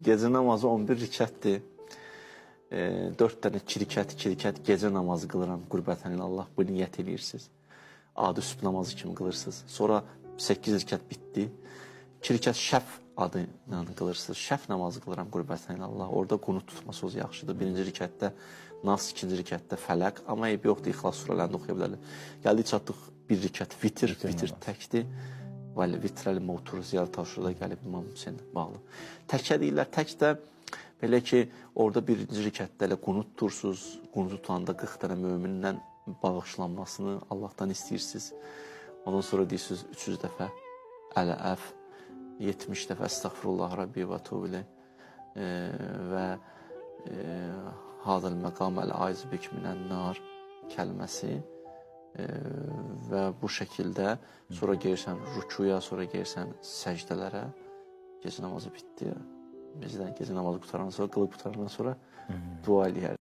Gecə namazı 11 rükətdir. 4 dənə 2 rükət gecə namazı qılıram qürbətən Allah. Bu niyyət edirsiniz. Adi sübh namazı kimi qılırsınız. Sonra 8 rükət bitdi. 2 rükət şəf adı ilə qılırsınız. Şəf namazı qılıram qürbətən Allah. Orada qunut tutmasınız yaxşıdır. Birinci rükətdə Nas, ikinci rükətdə Fələq. Amma eybi yoxdur, İxlas surələrini oxuya bilərlər. Gəldik çatdıq bir rükət vitr təkdir. Vəli vitrəli motor ziyarət taşırda gəlib İmam Hüseyin bağlı. Təkə deyirlər, tək də belə ki, orada birinci rükətdə elə qunut tutursuz, qunut tutanda 40 dənə mömindən bağışlanmasını Allahdan istəyirsiniz. Ondan sonra deyirsiniz 300 dəfə Əl-Əf, 70 dəfə Əstəğfirullah Rabbi və Tubilə və Hadəl məqam əl-aiz bik minən nar kəlməsi və bu şəkildə sonra gelirsən rükuya, sonra gelirsən səcdələrə. Gecə namazı bitdi. Bizdən gecə namazı qutarandan sonra, qılıb qutarandan sonra dua eləyər.